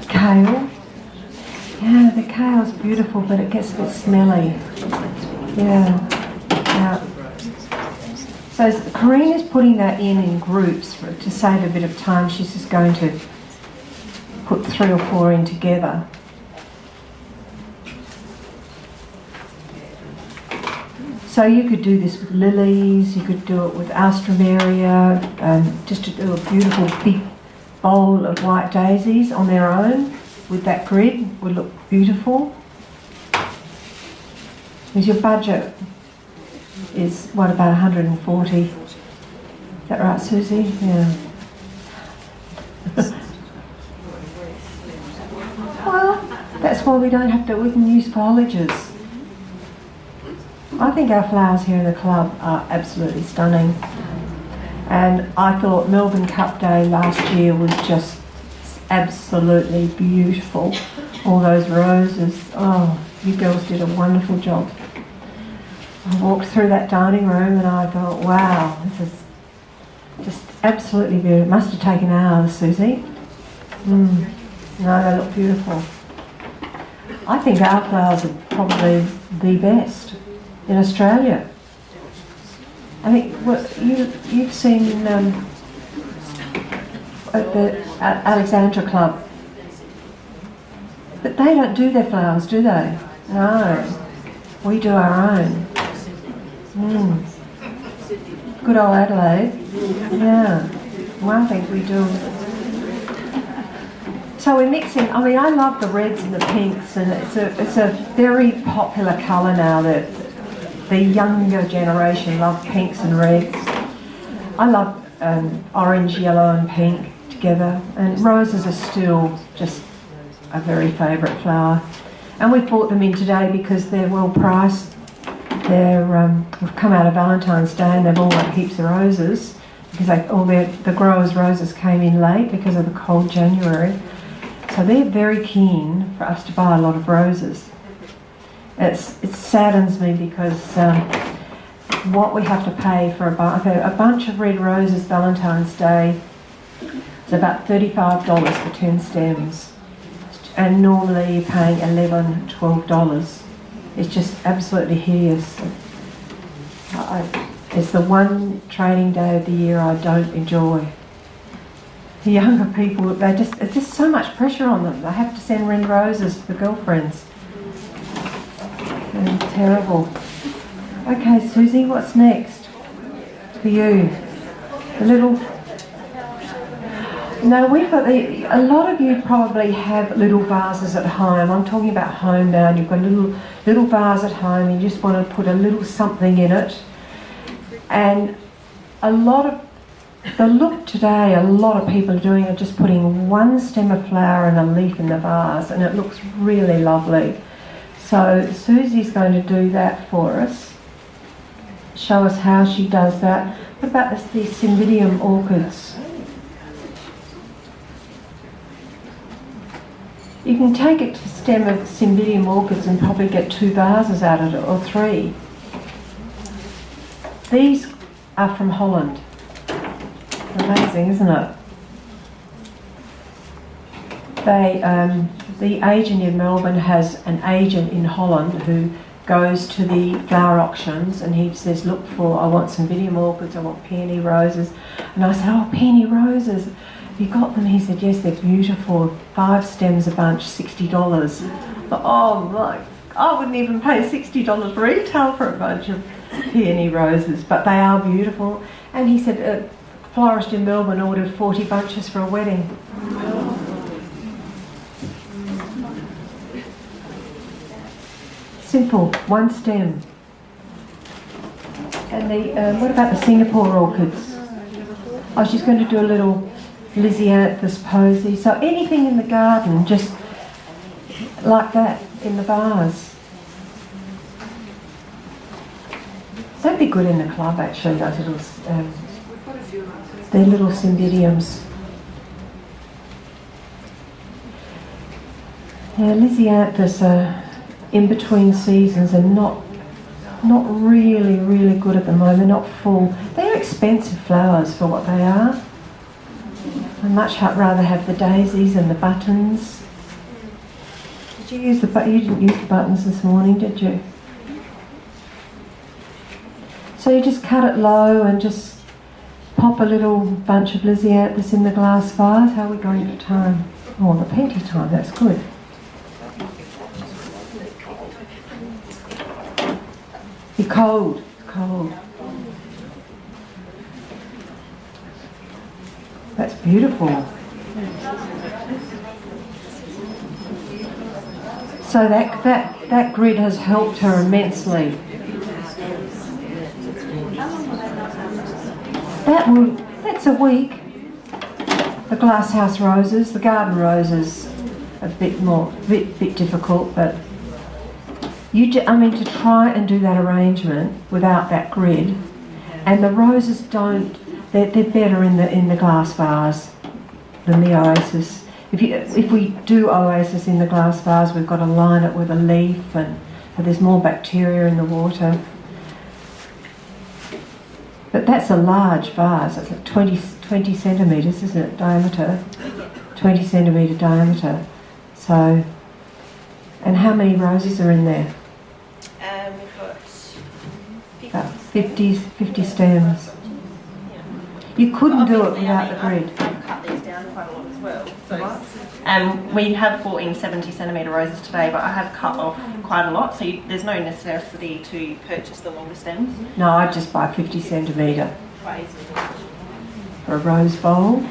Kale. Yeah, the kale's beautiful, but it gets a bit smelly. Yeah. So Corinne is putting that in groups to save a bit of time. She's just going to put 3 or 4 in together. So you could do this with lilies, you could do it with alstroemeria, just to do a beautiful big bowl of white daisies on their own with that grid would look beautiful. Because your budget is, what, about 140? Is that right, Susie? Yeah. Well, that's why we don't have to, we can use foliages. I think our flowers here in the club are absolutely stunning. And I thought Melbourne Cup Day last year was just absolutely beautiful. All those roses, oh, you girls did a wonderful job. I walked through that dining room and I thought, wow, this is just absolutely beautiful. It must have taken hours, Susie. No, they look beautiful. I think our flowers are probably the best in Australia. I think you've seen at the Alexandra Club, but they don't do their flowers, do they? No, we do our own. Good old Adelaide. Yeah, one thing we do. So we're mixing. I mean, I love the reds and the pinks, and it's a very popular colour now. That the younger generation love pinks and reds. I love orange, yellow, and pink together. And roses are still just a very favourite flower. And we've brought them in today because they're well priced. We've come out of Valentine's Day and they've all got heaps of roses because the growers' roses came in late because of the cold January. So they're very keen for us to buy a lot of roses. It saddens me because what we have to pay for a bunch of red roses Valentine's Day is about $35 for 10 stems. And normally you're paying $11, $12. It's just absolutely hideous. It's the one trading day of the year I don't enjoy. The younger people, it's just so much pressure on them. They have to send red roses to the girlfriends. And terrible. Okay, Susie, what's next for you? The little... No, we've got a lot of you probably have little vases at home. I'm talking about home now. And you've got a little vase at home. And you just want to put a little something in it. And a lot of the look today, a lot of people are doing are just putting one stem of flower and a leaf in the vase, and it looks really lovely. So Susie's going to do that for us. Show us how she does that. What about these Cymbidium orchids? You can take a stem of Cymbidium orchids and probably get 2 vases out of it, or 3. These are from Holland. Amazing, isn't it? The agent in Melbourne has an agent in Holland who goes to the flower auctions and he says, look for, I want Cymbidium orchids, I want peony roses. And I said, oh, peony roses. Have you got them? He said, yes, they're beautiful. 5 stems a bunch, $60. But, oh my, I wouldn't even pay $60 retail for a bunch of peony roses, but they are beautiful. And he said, a florist in Melbourne ordered 40 bunches for a wedding. Simple, 1 stem. And what about the Singapore orchids? I was just going to do a little Lysianthus posy. So anything in the garden, just like that, in the vase. That'd be good in the club, actually, those little, they're little Cymbidiums. Yeah, Lysianthus are in between seasons and not really good at the moment, not full. They're expensive flowers for what they are. I'd much rather have the daisies and the buttons. Did you use the you didn't use the buttons this morning, did you? So you just cut it low and just pop a little bunch of Lysianthus in the glass vase. How are we going to time? Oh, the plenty time, that's good. You're cold, cold. That's beautiful. So that grid has helped her immensely. That's a week. The glasshouse roses, the garden roses, a bit difficult, but to try and do that arrangement without that grid, and the roses they're better in the glass vase than the oasis. If we do oasis in the glass vase, we've got to line it with a leaf, and so there's more bacteria in the water. But that's a large vase. It's like 20 centimetres, isn't it, diameter? 20 centimetre diameter. So, and how many roses are in there? We've got 50. About 50 stems. You couldn't do it without the grid. I've cut these down quite a lot as well. So, we have brought in 70 centimetre roses today, but I have cut off quite a lot, so there's no necessity to purchase the longer stems. No, I just buy 50 centimetre for a rose bowl,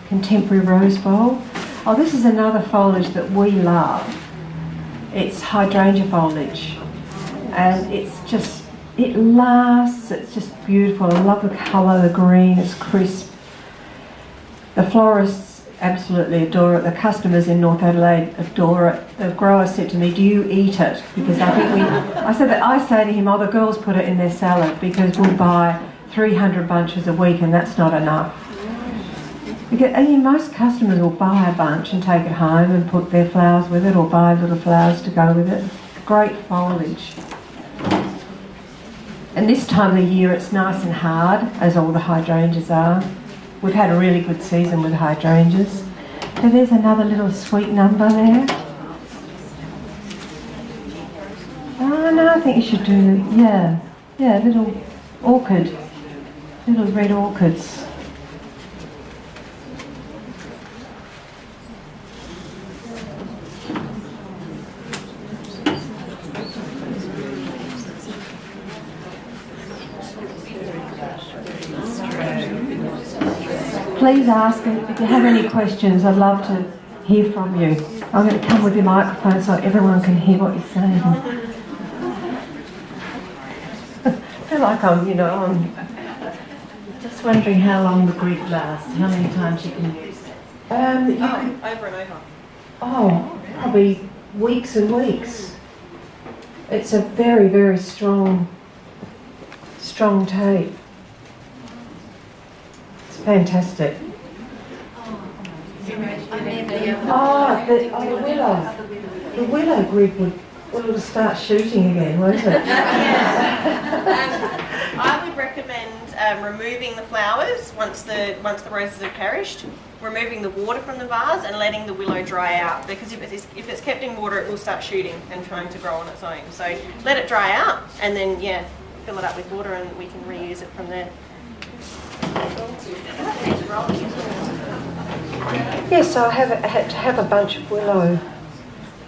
contemporary rose bowl. Oh, this is another foliage that we love. It's hydrangea foliage, and it lasts, it's just beautiful. I love the colour, the green, it's crisp. The florists absolutely adore it. The customers in North Adelaide adore it. The grower said to me, "Do you eat it?" Because I say to him, "Oh, the girls put it in their salad because we'll buy 300 bunches a week and that's not enough." Because most customers will buy a bunch and take it home and put their flowers with it, or buy little flowers to go with it. Great foliage. And this time of the year it's nice and hard, as all the hydrangeas are. We've had a really good season with hydrangeas. So there's another little sweet number there. Oh no, I think you should do, yeah, little orchid, little red orchids. Please ask if you have any questions. I'd love to hear from you. I'm going to come with your microphone so everyone can hear what you're saying. I feel like I'm just wondering how long the grid lasts, how many times you can use it. Over and over. Oh, probably weeks and weeks. It's a very, very strong tape. Fantastic. The willow. The willow grid will start shooting again, won't it? I would recommend removing the flowers once the roses have perished, removing the water from the vase and letting the willow dry out, because if it's kept in water it will start shooting and trying to grow on its own. So let it dry out and then fill it up with water and we can reuse it from there. Yes, so I had to have a bunch of willow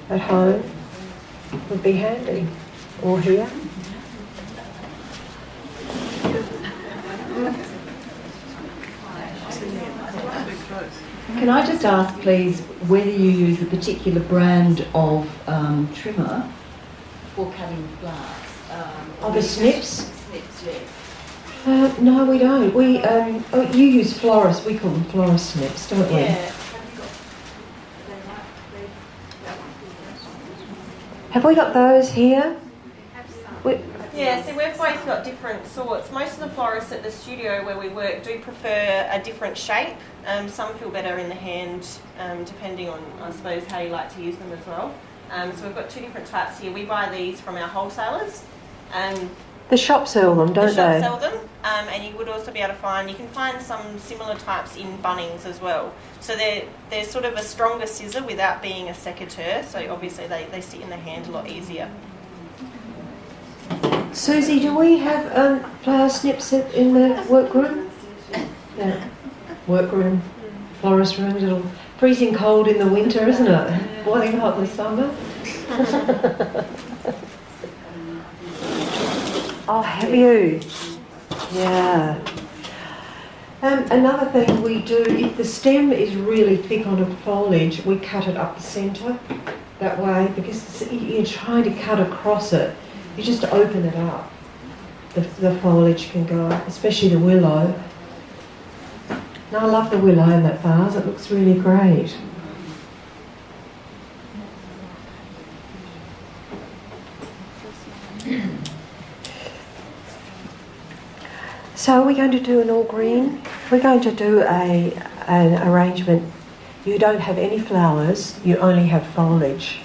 at home. Would be handy. Or here. Can I just ask, please, whether you use a particular brand of trimmer for cutting flowers? The snips? Snips, yes. No, we don't. You use florist. We call them florist snips, don't we? Yeah. Have we got those here? Yeah, so we've both got different sorts. Most of the florists at the studio where we work do prefer a different shape. Some feel better in the hand, depending on, I suppose, how you like to use them as well. So we've got two different types here. We buy these from our wholesalers. The shops sell them, don't The shops they? sell them, and you would also be able to find, you can find some similar types in Bunnings as well. So they're sort of a stronger scissor without being a secateurs, so obviously they sit in the hand a lot easier. Susie, do we have flower snips in the workroom? Yeah. Workroom, florist room, little freezing cold in the winter, isn't it? Boiling hot in the summer. Oh, have you? Yeah. Another thing we do, if the stem is really thick on a foliage, we cut it up the centre that way, because you're trying to cut across it. You just open it up. The foliage can go up, especially the willow. Now, I love the willow in that vase, it looks really great. So we're going to do an all green. We're going to do an arrangement. You don't have any flowers, you only have foliage.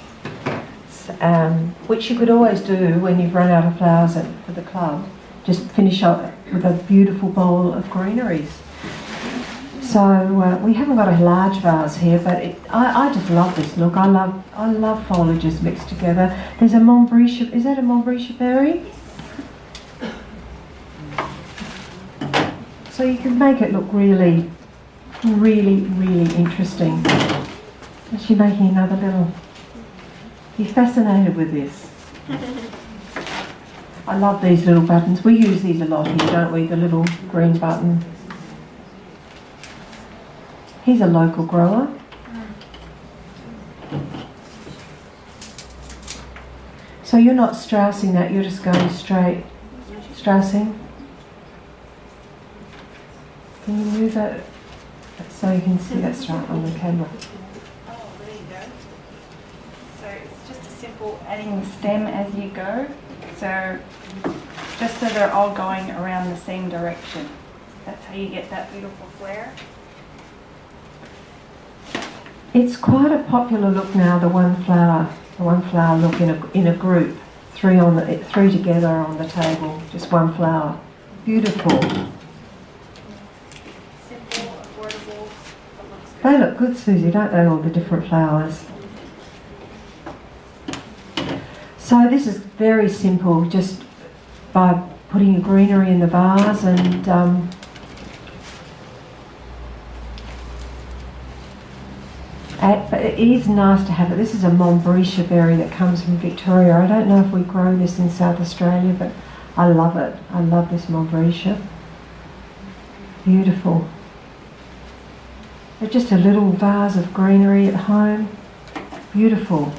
Which you could always do when you've run out of flowers for the club. Just finish up with a beautiful bowl of greeneries. So we haven't got a large vase here, but I just love this look. I love foliages mixed together. There's a Montbretia. Is that a Montbretia berry? So you can make it look really, really, really interesting. Is she making another little? You're fascinated with this. I love these little buttons. We use these a lot here, don't we? The little green button. He's a local grower. So you're not straussing that, you're just going straight. Straussing. Can you move that so you can see that straight on the camera? Oh, there you go. So it's just a simple adding the stem as you go. So just so they're all going around the same direction. That's how you get that beautiful flare. It's quite a popular look now, the one flower look in a group, three together on the table, just one flower. Beautiful. Simple, affordable, but looks good. They look good, Susie, don't they, all the different flowers? So this is very simple, just by putting your greenery in the vase and but it is nice to have it. This is a Montbretia berry that comes from Victoria. I don't know if we grow this in South Australia, but I love it. I love this Montbretia. Beautiful. But just a little vase of greenery at home. Beautiful.